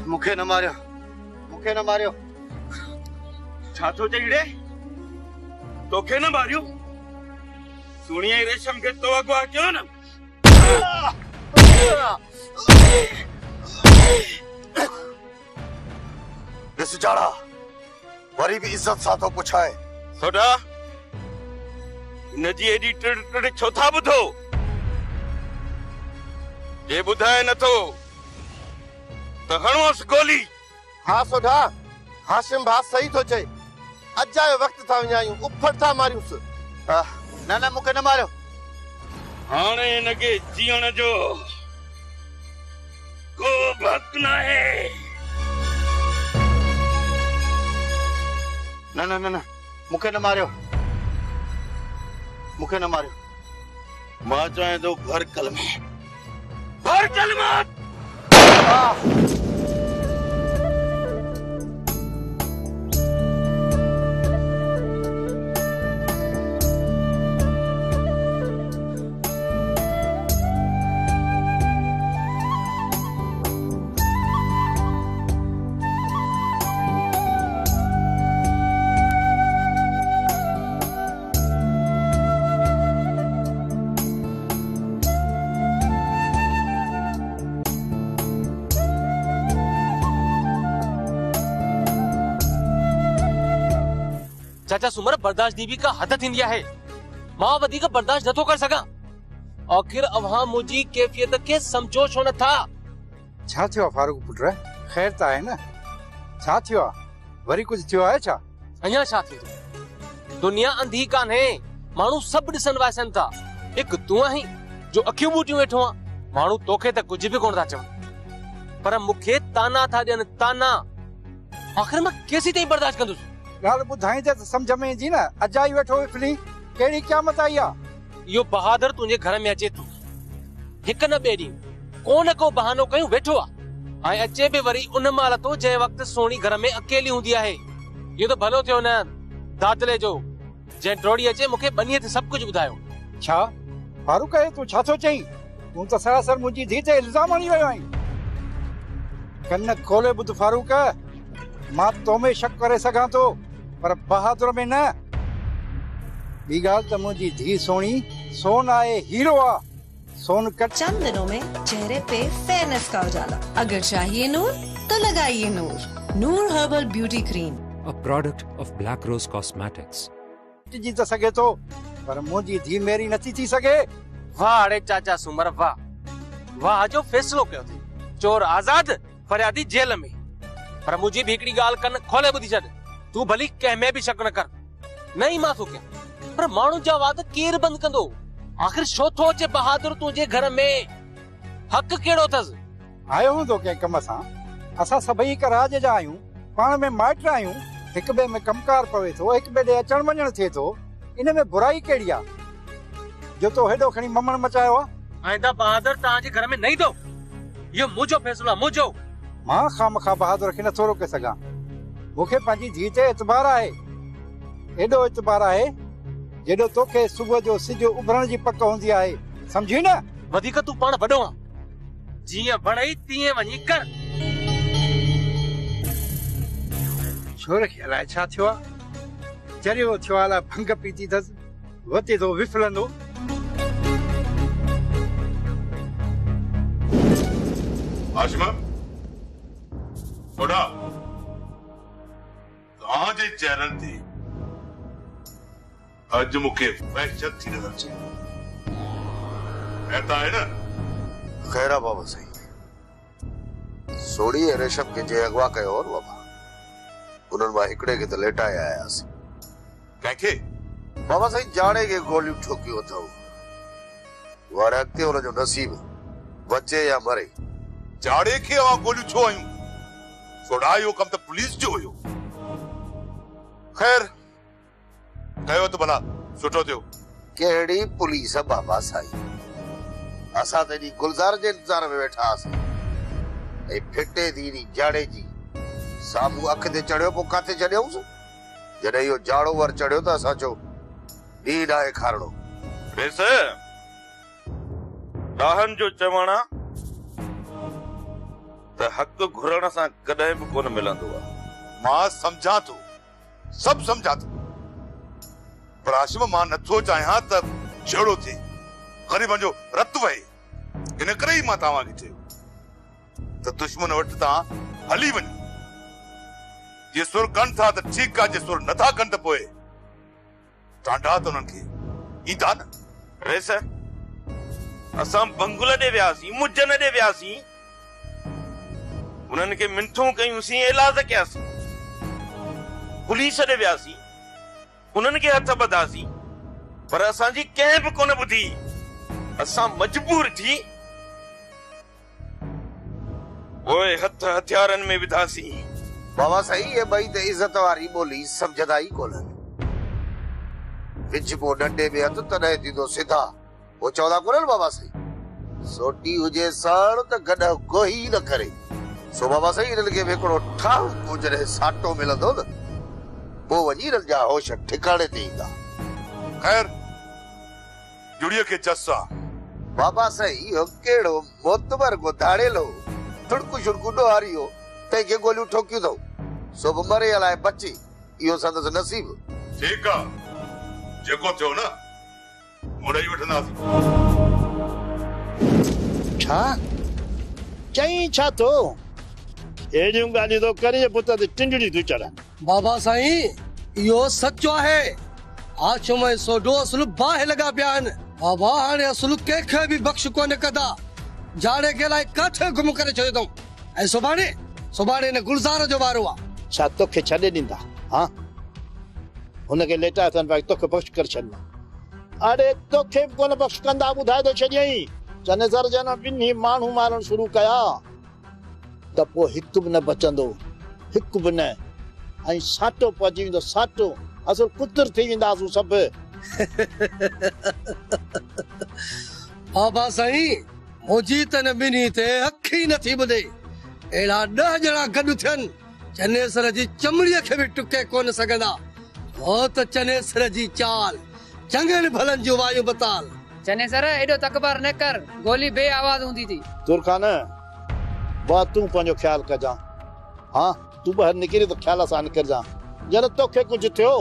मुखे न मारियो, मुखे न मारियो। छा थो चईड़े? तोखे न मारियो? सुनिए रेशम के तो अगवा कयो न। ॾिस जाड़ा, वरी भी इज्जत सां थो पुछाए। सोडा नजी एडी टिड़ छो था बुधो? ये बुधाए न तो हणोस गोली। हाँ सोडा, हाशिम भाउ सही थो चए। अॼु आयो वक़्तु था विञायूं, उफड़ था मारियूंसि। न न मूंखे न मारियो। हाणे हिनखे जीअण जो को हक़ न आहे। न न न न मूंखे न मारियो, मूंखे न मारियो। मां चाहे तो भर कलमा, भर कलमा। चाचा सुमर बर्दाश्त दीवी का हद थींदी आहे। मां वधीक बर्दाश्त नथो कर सघां। आखिर अव्हां मुंहिंजी कैफियत खे समझो छो नथा? छा थियो आहे फारूक पुट? खैर त आहे न? छा थियो आहे? वरी कुछ थियो आहे छा? अञा छा थियो? दुनिया अंधी कान्हे, माण्हू सभु ॾिसनि वाइसनि था। हिकु तूं आहीं जो अखियूं ॿूटियूं वेठो आहे। माण्हू तोखे त कुझु बि कोन था चवनि, पर मूंखे ताना था ॾियनि, ताना। आखिर मां केसीं ताईं बर्दाश्त कंदुसि? ॻाल्हि ॿुधाईंदे त सम्झ में ईंदी न। अजाई वेठो विफली, कहिड़ी क़यामत आई आहे? इहो बहादुर तुंहिंजे घर में अचे थो। हिकु न ॿिए ॾींहुं को न को बहानो कयूं वेठो आहे। ऐं अचे बि वरी उन महिल तो जंहिं वक़्तु सोणी घर में अकेली हूंदी आहे। इहो त भलो थियो न दादले जो, जंहिं ड्रोड़ी अचे मूंखे बनीअ ते सभु कुझु ॿुधायो। छा फारूक आहे, तूं छा थो चईं? तूं त सरासर मुंहिंजी धीउ ते इल्ज़ाम हणी वियो आहीं। कन खोले ॿुध फारूक, मां तो में शक करे सघां थो, पर बहादुर में न। ॿी ॻाल्हि त मुंहिंजी धीउ सोणी सोन आहे, हीरो आहे। सोन कट। चंद दिनों में चेहरे पे फेयरनेस का उजाला। अगर चाहिए नूर तो लगाइए Noor. Noor herbal beauty cream, a product of Black Rose Cosmetics. जी त सघे थो, पर मुंहिंजी धीउ मेरी नथी थी सघे। वाह अड़े चाचा सुमर, वाह वाह जो फैसलो कयो थी। चोर आजाद, फरियादी जेल में। पर मुंहिंजी भी हिकिड़ी ॻाल्हि कन खोले ॿुधी छॾ। तूं भली कंहिं में बि शक न कर। न ई मां थो कयां, पर माण्हू जा वाद केरु बंदि कंदो? आखिर छो थो अचे बहादुर तुंहिंजे घर में? हक़ कहिड़ो अथसि? आयो हूंदो कंहिं कम सां। असां सभई हिक राज जा आहियूं, पाण में माइट आहियूं। हिक ॿिए में कमकार पवे थो, हिक ॿिए ॾे अचण वञण थिए थो। इन में बुराई कहिड़ी आहे जो तो हेॾो खणी ममण मचायो आहे? आइंदा बहादुर तव्हांजे घर में न ईंदो। इहो मुंहिंजो फैसलो आहे, मुंहिंजो। मां खामखा बहादुर खे नथो रोके सघां। मूंखे पंहिंजी धीउ ते एतबार आहे, एॾो एतबार आहे जेॾो तोखे सुबुह जो सिज उभरण जी पक हूंदी आहे, सम्झी न? वधीक तूं पाण वॾो आहे, जीअं वणई तीअं वञी कर। छोर खे अलाए छा थियो आहे, चरियो थियो आहे, अलाए भंग पीती अथसि, वते थो विफलंदो। आशिमा थोड़ा तव्हांजे चेहरनि ते अॼु मूंखे वहशत थी नज़र अचे। ऐं आहे न? खैर आहे बाबा साईं। सोड़ी ऐं रेशम खे जे अगवा कयो हो बाबा, उन्हनि मां हिकिड़े खे त लेटाए आयासीं। कंहिंखे? बाबा साईं जाड़े खे गोलियूं ठोकियूं अथऊं। वारे अॻिते हुनजो नसीब बचे या मरे। जाड़े खे अवां गोलियूं छो आयूं? सोड़ा इहो कम त पुलिस जो हुयो। खैर कयो त भला सुठो थियो। कहिड़ी पुलिस बाबा साईं, असां त एॾी गुलज़ार जे इंतज़ार में वेठा हुआसीं। ऐं फिटे दीनी जाड़े जी साम्हूं अख ते चढ़ियो, पोइ काथे छॾियऊंसि? जॾहिं इहो जाड़ो वर चढ़ियो त असां चयो नींद आहे खारणो। बेस ॾाहनि जो चवण आहे त हक़ घुरण सां कॾहिं बि कोन मिलंदो आहे। मां सम्झां थो, सभु सम्झां थो, पर हाशिम मां नथो चाहियां त छेड़ो थिए, ग़रीबनि जो रत वहे। इन करे ई मां तव्हांखे चयो त दुश्मन वटि तव्हां हली वञो। जे सुर कनि था त ठीकु आहे, जे सुर नथा कनि त पोइ टांडा त उन्हनि खे ईंदा न। रेस असां बंगुल ॾे वियासीं, मुजन ॾे वियासीं, उन्हनि खे मिंथूं कयूंसीं, इलाज कयासीं। पुलिस ॾे वियासीं, उन्हनि खे हथ ॿधासीं, पर असांजी कंहिं बि कोन ॿुधी। असां मजबूर थी पोइ हथ हथियारनि में विधासीं। बाबा साईं ये ॿई त इज़त वारी ॿोली सम्झंदा ई कोन्हनि। विझबो डंडे में हथ तॾहिं थींदो सिधा, वो चवंदा कोन्हनि बाबा साईं, सोटी हुजे साण त गॾ कोई न करे। सो बाबा साईं इन्हनि खे हिकिड़ो ठाह पोइ जॾहिं साटो मिलंदो न, पोइ वञी इन्हनि जा होश ठिकाणे ते ईंदा। ख़ैर जुड़ीअ खे जस आहे। बाबा साईं हो कहिड़ो मोतबर को धाड़ेलो तुड़कू शुड़कू ॾोहारियो, तंहिंखे गोलियूं ठोकियूं अथऊं, सो बि मरे अलाए बची। इहो संदसि नसीब। ठीकु आहे, जेको थियो न मुड़े ई वठंदासीं। छा चई छा तो एड़ियूं ॻाल्हियूं तो करे पुत ते टिंडड़ी तू चढ़ा। बाबा साईं इहो सचो आहे। हाशिम ऐं सोढो असुल बाहि लॻा पिया आहिनि। बाबा हाणे असुल कंहिंखे बि बख़्श कोन कंदा। जाड़े खे लाइ काथे गुम करे छॾियो अथऊं। ऐं सुभाणे हिन गुलज़ार जो वारो आहे। छा तोखे छॾे ॾींदा? हाँ हुनखे लेटा अथनि भाई तोखे बख़्श करे छॾींदा। अरे तोखे बि कोन बख़्श कंदा, ॿुधाए थो छॾियईं। चनेसर जन ॿिन्ही माण्हू मारण शुरू कया त पोइ हिकु बि न बचंदो, हिकु बि न। ऐं साटो पहुची वेंदो, साटो असुल कुतर थी वेंदासूं सभु। बाबा साईं मुंहिंजी त न ॿिन्ही ते अखी नथी ॿुधे। अहिड़ा 10 ॼणा गॾु थियनि, चनेसर जी चमड़ीअ खे बि टुके कोन सघंदा। हो त चनेसर जी चाल, चङनि भलनि जूं वायूं बताल। चनेसर एॾो तकबर न कर, गोली बे आवाज हूंदी थी। तुरखान बा तूं पंहिंजो ख्याल कजां। हाँ तूं ॿाहिरि निकिरी त ख्याल सां निकिरजां। जॾहिं तोखे कुझु थियो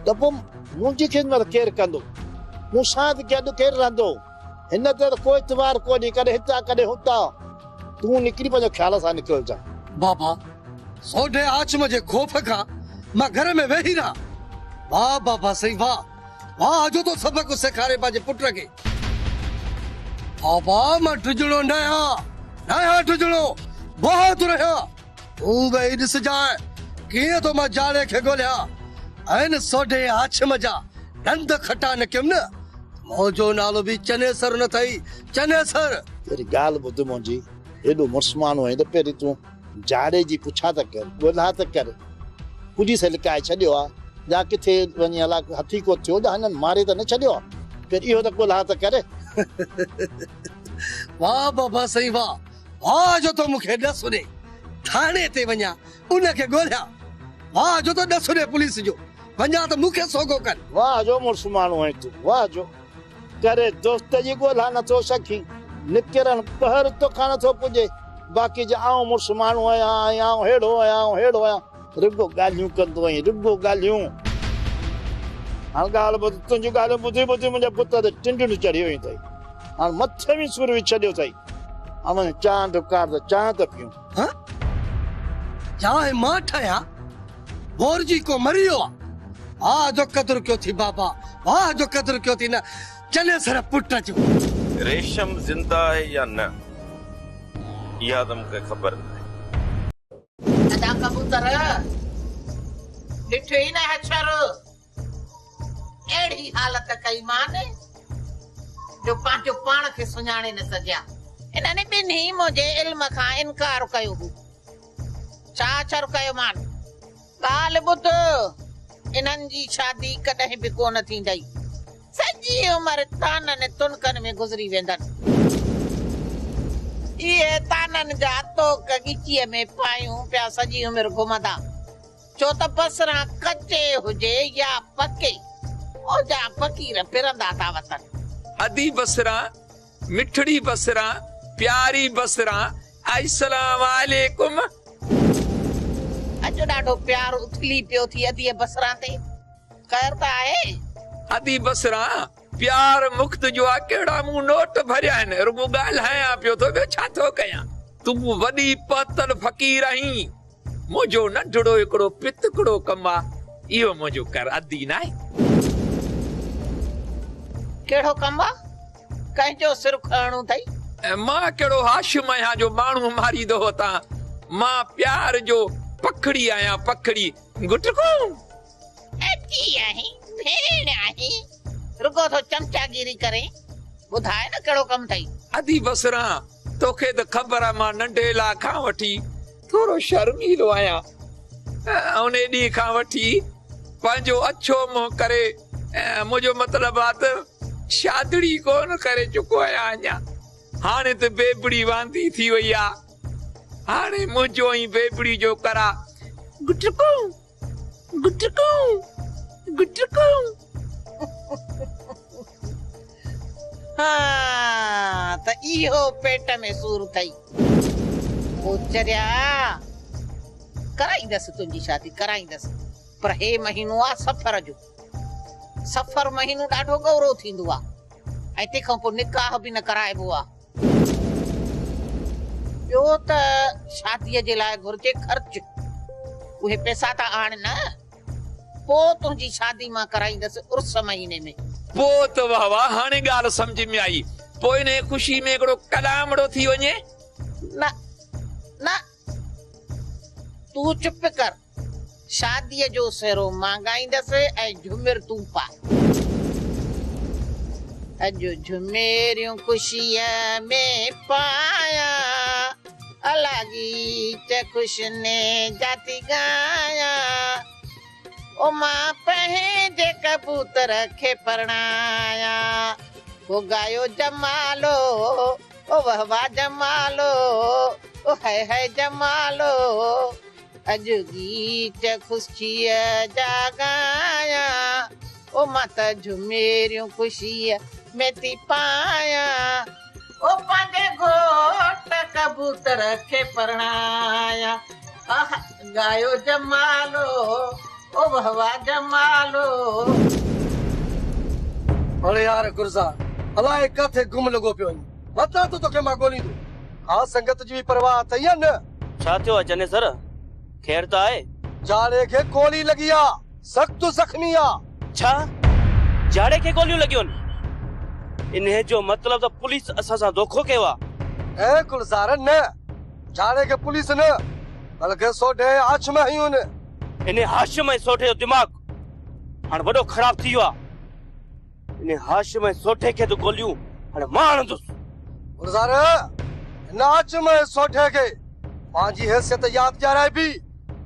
त पोइ मुंहिंजी ख़िदमत केरु कंदो? मूं सां गॾु केरु रहंदो? हिन ते त कोई इतवार कोन्हे, कॾहिं हितां कॾहिं हुतां। तूं निकिरी पंहिंजो ख्याल सां निकिरजां। बाबा सोढे हाशिम जे खौफ खां मां घर में वेही रहा। वाह बाबा साईं वाह, वाह जो तो सबक सेखारे पंहिंजे पुट खे। बाबा मां टिजड़ो न आहियां टिजड़ो, बहुत रहिया। तूं गई ॾिसजांइ कीअं तो मां जाड़े खे ॻोल्हिया। ऐं सोढे हाशिम जा ॾंद खटा न कयुमि न, मुंहिंजो नालो बि चनेसर न अथई, चनेसर। तेरी ॻाल्हि ॿुध मुंहिंजी, हेॾो मुड़ुसु माण्हू आहीं त पहिरीं तूं जाड़े जी पुछा त कर, ॻोल्हा त कर। पुलिस लिकाए छॾियो आहे, जा किथे वञी अला हथी को थियो, जा हिननि मारे त न छॾियो आहे, पहिरीं इहो त ॻोल्हा त कर। वाह बाबा साईं वाह, वाह जो तो मूंखे ॾस ॾे, थाणे ते वञा उनखे ॻोल्हिया। वाह जो तो ॾस ॾे पुलिस जो, वञा त मूंखे सोगो कर। वाह जो मुड़ुसु माण्हू आहीं तूं, वाह जो। करे दोस्त जी ॻोल्हा नथो सखी, निकिरण ॿाहिरि तोखां नथो पुॼे। बाक़ी जे आऊं मुड़ुसु माण्हू आहियां, आऊं हेड़ो आहियां, रुगो ॻाल्हियूं कंदो आहीं, रुगो ॻाल्हियूं। हाणे ॻाल्हि ॿुध, तुंहिंजी ॻाल्हियूं ॿुधी मुंहिंजे पुट ते टिंडियूं चढ़ी वई अथई। हाणे मथे बि सुर विझी छॾियो अथई। हाणे चांहि ढुकार त चांहि त पियूं। चांहि मां ठाहियां? भोरजी को मरियो आहे। वाह जो क़दुरु कयो थी बाबा, वाह जो क़दुरु कयो थी न चनेसर पुट जो। रेशम जिंदा है या न, इहा त मूंखे ख़बर न आहे। अदा कबूतर ॾिठो ई न हछर, अहिड़ी हालत कई माने जो पंहिंजो पाण खे सुञाणे न सघिया। इन्हनि ॿिन्ही मुंहिंजे इल्म खां इनकार कयो। छा छर कयो मान? ॻाल्हि ॿुध, इन्हनि जी शादी कॾहिं बि कोन थींदई। सॼी उमिरि ताननि तुनकनि में गुज़री वेंदनि। इहे ताननि जा तोक ॻिचीअ में पायूं पिया सॼी उमिरि घुमंदा, छो त बसरा कचे हुजे या पके, ओजा फ़कीर फिरंदा था वतन। अदी बसरा मिठड़ी बसरा प्यारी बसरा अस्सलाम वालेकुम। अॼु ॾाढो प्यार उथली पियो थी अदीअ बसरा ते ख़ैर त आहे? अदी बसरा प्यार मुक्त जो आ केड़ा मु नोट भरिया आहिनि रुगो ॻाल्हायां पियो थो ॿियो छा थो कयां। तूं वॾी पतल फ़कीर आहीं मुंहिंजो नंढड़ो हिकिड़ो पितकड़ो कमु आहे इहो मुंहिंजो कर अदी न आहे। कहिड़ो कमु आहे कंहिंजो सिर खणणो अथई? मां कहिड़ो हाशिम आहियां जो माण्हू मारींदो हो तां। मां प्यार जो पखड़ी आहियां पखड़ी गुटको। अजी आहीं भेण आहीं रुगो थो चमचागिरी करे ॿुधाए न कहिड़ो कमु अथई? अदी बसरा तोखे त ख़बर आहे मां नंढे ला खां वठी थोरो शर्मीलो आहियां। उन ॾींहं खां वठी पंहिंजो अछो मुंहुं करे मुंहिंजो मतिलबु आहे त शादड़ी कोन करे चुको आहियां अञा। हाणे त बेबड़ी वांदी थी वई आहे हाणे मुंहिंजो ई बेबड़ी जो करा गुटको गुटको गुटको। हाँ त इहो पेट में सूर अथई चरिया कराईंदसि तुंहिंजी शादी कराईंदसि पर हे महीनो आहे सफ़र जो। सफ़र महीनो ॾाढो गौरव थींदो आहे ऐं तंहिंखां पोइ निकाह बि न कराइबो आहे। ॿियो त शादीअ जे लाइ घुर्जे ख़र्च उहे पैसा त आण न पोइ तुंहिंजी शादी मां कराईंदसि उर्स महीने में। पोइ त वाह वाह हाणे ॻाल्हि सम्झ में आई। पोइ इन ख़ुशी में हिकिड़ो कलामड़ो थी वञे। न न तूं चुप कर शादीअ जो सेरो मां ॻाईंदसि ऐं झुमिर तूं पा। अॼु झुमेरियूं ख़ुशीअ में पाया अलागी च खुशने जाती गाया ओ मां पंहिंजे कबूतर खे परणाया वो गायो जमालो ओ वाह वाह जमालो ओ है जमालो अॼु गीत ख़ुशीअ जा गाया ओ मां त झुमेरियूं ख़ुशीअ में थी पाया ओ पंहिंजे घोट कबूतर खे परणाया गायो जमालो ओ वाह वाह जमालो। अरे यार गुरज़ार अलाए काथे गुम लॻो पियो आहीं मतां तो तोखे मां ॻोल्हींदो। हा संगत जी बि परवाह अथई या न? छा थियो आहे जने सर ख़ैर त आहे? जाड़े खे गोली लॻी आहे सख़्त ज़ख़्मी आहे। छा जाड़े खे गोलियूं लॻियूं आहिनि? इन्हे जो मतिलबु त पुलिस असां सां धोखो कयो आहे। ए गुलज़ार न जाड़े खे पुलिस न बल्कि सोढे हाशिम आहियूं न। इन हाशिम ऐं सोढे जो दिमाग़ हाणे वॾो ख़राब थी वियो आहे। इन हाशिम ऐं सोढे खे त गोलियूं हाणे मां हणंदुसि। गुलज़ार हिन हाशिम ऐं सोढे खे पंहिंजी हैसियत यादि ॾियाराए बि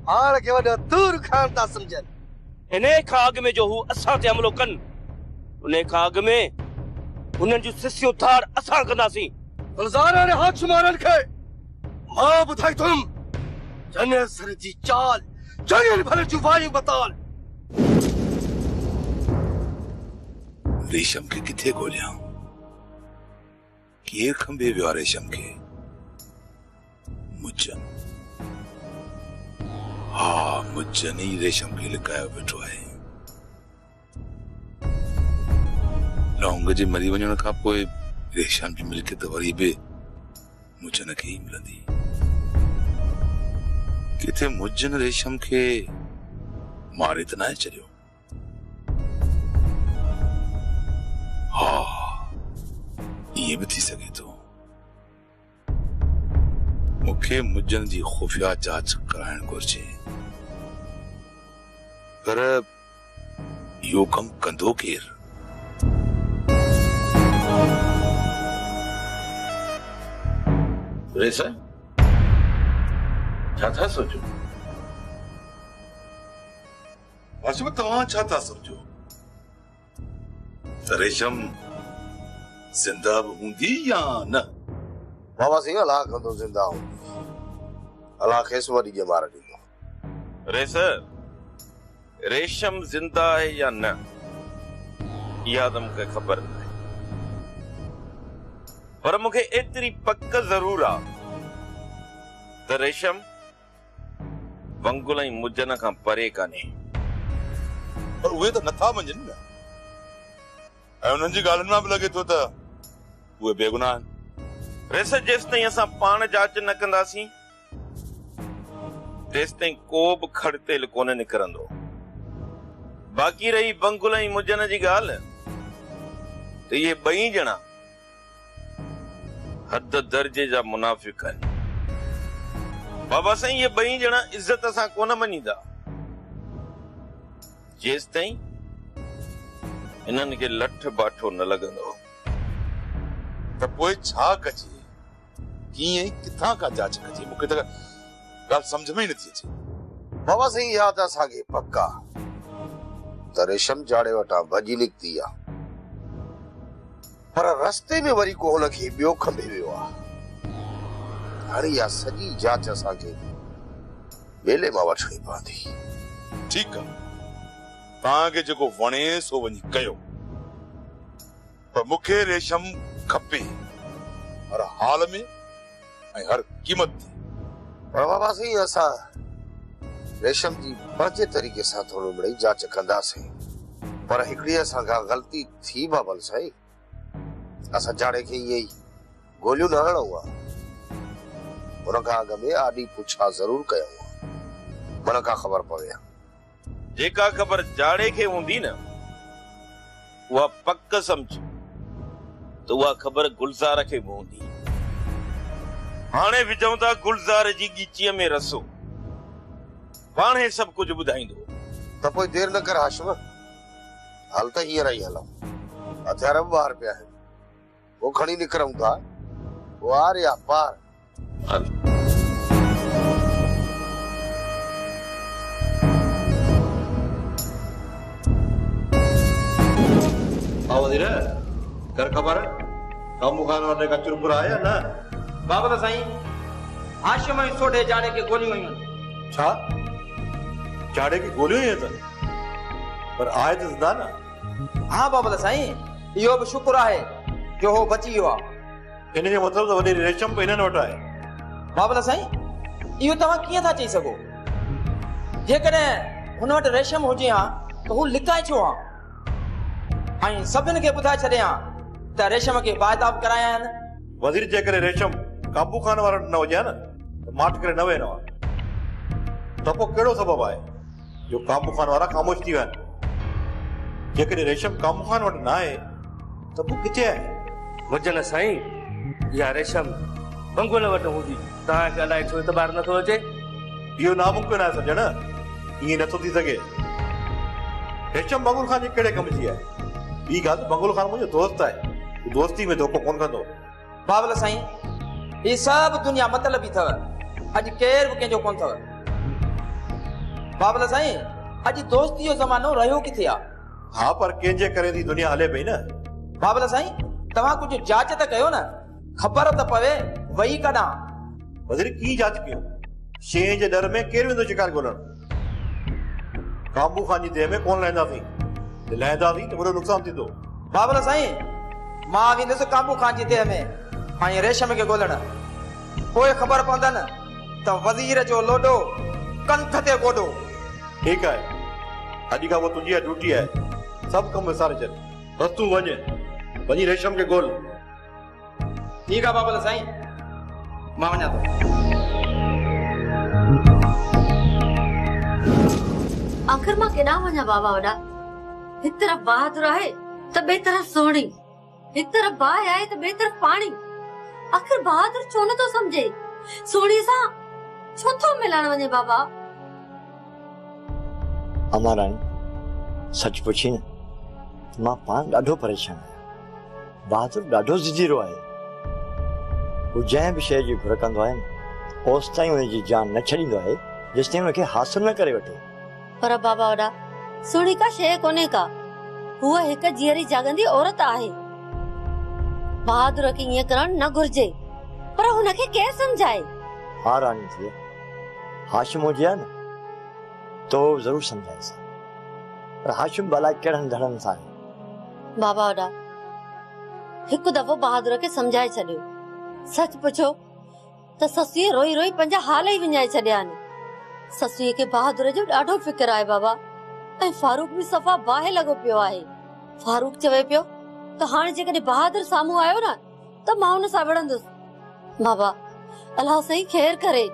हाण खे वॾो दूर खान था सम्झनि। इन खां अॻु में जो हू असां ते हमिलो कनि उन खां अॻु में हुननि जूं सिसियूं धाड़ असां कंदासीं। गुलज़ार ने हाशिम वारनि खे मां ॿुधाई थुमि जने सर जी चाल जंगल भले जूं वायूं बताल। रेशम खे किथे ॻोल्हियां? केरु खंबे वियो आहे रेशम खे? मुजन। हा मुजन ई रेशम खे लिकायो वेठो आहे। लौंग जे मरी वञण खां पोइ रेशम जी मिल्कियत वरी बि मुजन खे ई मिलंदी। किथे मुजन रेशम खे मारे त न छॾियो? हा ये भी थी सके तो मूंखे मुजन जी खुफिया जांच कराइण घुर्जे पर इहो कम कंदो केर? रेसा छा था सोचो? वाशिम तव्हां छा था सोचो? रेशम जिंदा हूंदी या न? बाबा सिंह अलाह कंदो जिंदा हूंदी अलाह खेसि वॾी ॼमार ॾींदो। रेशम जिंदा है या न इहा त मूंखे ख़बर न आहे। पर मूंखे एतिरी पक ज़रूर आहे त रेशम बंगुल ऐं मुजन खां परे कान्हे। पर उहे त नथा मञनि न, ऐं उन्हनि जी ॻाल्हियुनि मां बि लॻे थो त उहे बेगुनाह आहिनि। रेस जेसि ताईं असां पाण जांच न कंदासीं तेसि ताईं को बि खड़तेल कोन निकिरंदो। बाक़ी रही बंगुल ऐं मुजन जी ॻाल्हि त इहे ॿई ॼणा हद दर्जे जा मुनाफ़िक आहिनि। बाबा साईं इहे ॿई ॼणा इज़त सां कोन मञींदा जेसि ताईं इन्हनि खे लठ बाठो न लॻंदो। त पोइ छा कजे, कीअं किथां का जांच कजे, मूंखे त ॻाल्हि सम्झ में ई नथी अचे। बाबा साईं इहा त असांखे पक्का त रेशम जाड़े वटां भॼी निकिती आहे, पर रस्ते में वरी को हुनखे ॿियो खंभे वियो आहे। हाणे इहा सॼी जांच असांखे ॿेले मां वठणी पवंदी। ठीकु आहे, तव्हांखे जेको वणे सो वञी कयो, पर मूंखे रेशम खपे हर हाल में ऐं हर क़ीमत ते। पर बाबा साईं असां रेशम जी पंहिंजे तरीक़े सां थोरो मिड़ई जांच कंदासीं, पर हिकिड़ी असां खां ग़लती थी बाबल साईं। असां जाड़े खे ईअं ई गोलियूं न हणूं आहे, हुन खां अॻु में आॾी पुछा ज़रूर कयूं, मन खां ख़बर पवे। जेका ख़बर जाड़े खे हूंदी न उहा पक सम्झ त उहा ख़बर गुलज़ार खे बि हूंदी। हाणे विझूं था गुलज़ार जी ॻीचीअ में रसो, पाण ही सभु कुझु ॿुधाईंदो। त पोइ देर न कर हाशिम, हल त हींअर ई हलूं, हथियार बि ॿाहिरि पिया आहिनि, वो खणी निकिरूं था, वार या पार। हल वज़ीर कर ख़बर कामू खान वाले का चुरपुरा आया ना? बाबा तो साईं हाशिम ऐं सोढे जाड़े के गोलियूं आयूं। छा जाड़े की गोलियों ही है पर आए तो ज़िंदा ना? हाँ बाबा तो साईं इहो भी शुक्र है जो हो बची वियो आहे। इन जो मतलब तो वॾी रेशम पे इन्हनि वटि आहे। बाबा तो साईं इहो तव्हां कीअं था चई सघो? जेकॾहिं हुन वटि रेशम हुजे हा त हू लिकाए छो हा ऐं सभिनि खे ॿुधाए छॾियां त रेशम खे बाइताब कराया आहिनि। वज़ीर जेकॾहिं रेशम काबू खान वारा न हुजे न त माठ करे न वेंदो आहे, त पोइ कहिड़ो सबबु आहे जो काबू खान वारा ख़ामोश थी विया आहिनि? जेकॾहिं रेशम काबू खान वटि न आहे त पोइ किथे आहे? मुजन साईं इहा रेशम बंगुल वटि हूंदी, तव्हांखे अलाए छो एतबार नथो अचे? इहो नामुमकिन आहे सजण, ईअं नथो थी सघे। रेशम बंगुल खान जे कहिड़े कम जी आहे? ॿी ॻाल्हि बंगुल खान मुंहिंजो दोस्त आहे, दोस्ती में धोखो कोन कंदो। बाबल साईं ही सभु दुनिया मतलबी अथव, अॼु केर बि कंहिंजो कोन अथव। बाबल साईं अॼु दोस्ती जो ज़मानो रहियो किथे आहे? हा पर कंहिंजे करे थी दुनिया हले पई न। बाबल साईं तव्हां कुझु जांच त कयो न, ख़बर त पवे वही कॾां। वज़ीर की जांच कयूं? शइ जे डर में केरु वेंदो शिकार ॻोल्हण? काबू खान जी देह में कोन लहंदासीं, लहंदासीं त वॾो नुक़सान थींदो। बाबल साईं मां वेंदुसि काबू खान जी देह में ऐं रेशम खे ॻोल्हण, पोइ ख़बर पवंदनि त वज़ीर जो लोॾो कंठ ते गोॾो। ठीकु आहे, अॼु खां पोइ तुंहिंजी ड्यूटी आहे, सभु कम विसारे छॾ, बस तूं वञी रेशम खे ॻोल्ह। ठीकु आहे बाबल साईं, मां वञा थो। आखिर मां केॾां वञा बाबा वॾा? हिक तरफ़ बहादुर आहे त ॿिए तरफ़ सोणी, हिक तरफ़ बाहि आहे त ॿिए तरफ़ पाणी। आखिर बहादुर छो नथो समझे? सोणी सां छो थो मिलण वञे बाबा? अमाराणी सच पुछी न, मां पाण ॾाढो परेशान आहियां। बहादुर ॾाढो ज़िजीरो आहे, हू जंहिं बि शइ जी घुर कंदो आहे न ओसि ताईं हुनजी जान न छॾींदो आहे जेसिताईं हुनखे हासिल न करे वठे। पर बाबा वॾा सोणी का शइ कोन्हे का, हूअ हिक जीअरी जागंदी औरत आहे। बहादुर खे ईअं करण न घुर्जे, पर हुनखे केरु सम्झाए? हा रानी थी हाशिम हुजे हा न तो ज़रूर सम्झाएसि, पर हाशिम भला कहिड़नि धड़नि सां आहे। बाबा वॾा हिकु दफ़ो बहादुर खे सम्झाए छॾियो। सच पुछो त ससुए रोई रोई पंहिंजा हाल ई विञाए छॾिया आहिनि। ससुए खे बहादुर जो ॾाढो फिक्र आहे बाबा। ऐं फारूक बि सफ़ा बाहि लॻो पियो आहे। फारूक चवे पियो त हाणे जेकॾहिं बहादुर साम्हूं आयो न त मां हुन सां विढ़ंदुसि। बाबा अलाह सही ख़ैर करे।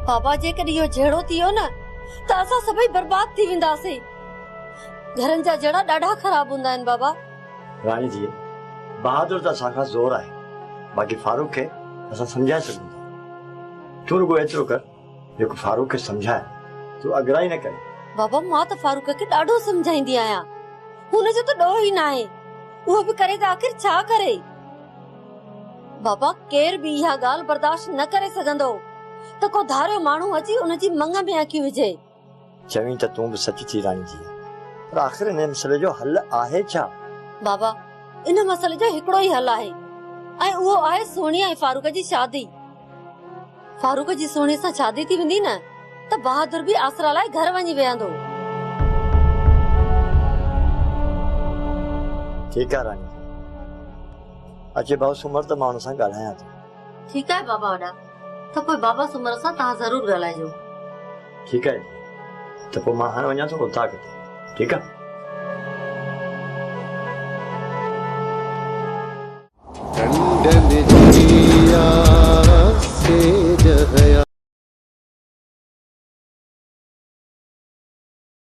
बाबा जेकॾहिं इहो जहिड़ो थी वियो न त असां सभई बर्बाद थी वेंदासीं। घरनि जा जड़ा ॾाढा ख़राब हूंदा आहिनि बाबा। रानी जी बहादुर त असांखां ज़ोर आहे, बाक़ी फारूक खे असां सम्झाए सघूं था। तूं रुगो एतिरो कर जेको फारूक खे सम्झाए, तूं अगराई न करे। बाबा मां त फारूक खे ॾाढो सम्झाईंदी आहियां, हुनजो त ॾोह ई न आहे। उहो बि करे त आख़िर छा करे। बाबा केर बि इहा ॻाल्हि बर्दाश्त न करे सघंदो त को धारियो माण्हू अची उनजी मंग में अखियूं विझे। चवीं त तूं बि सच थी रानी जी, पर आख़िर इन मसइले जो हल आहे छा? बाबा इन मसइले जो हिकिड़ो ई हल आहे ऐं उहो आहे सोनिया ऐं फारूक जी शादी। फारूक जी सोनी सां शादी थी वेंदी न त बहादुर बि आसरा लाइ घर वञी वेहंदो। ठीकु आहे रानी, अचे भाउ सूमर त मां हुन सां ॻाल्हायां थो। ठीकु आहे बाबा वॾा, त पोइ बाबा सूमर सां तव्हां ज़रूर ॻाल्हाइजो। ठीकु आहे त पोइ मां हाणे वञा थो उतां किथे। ठीकु आहे। टंडन जिया से जहया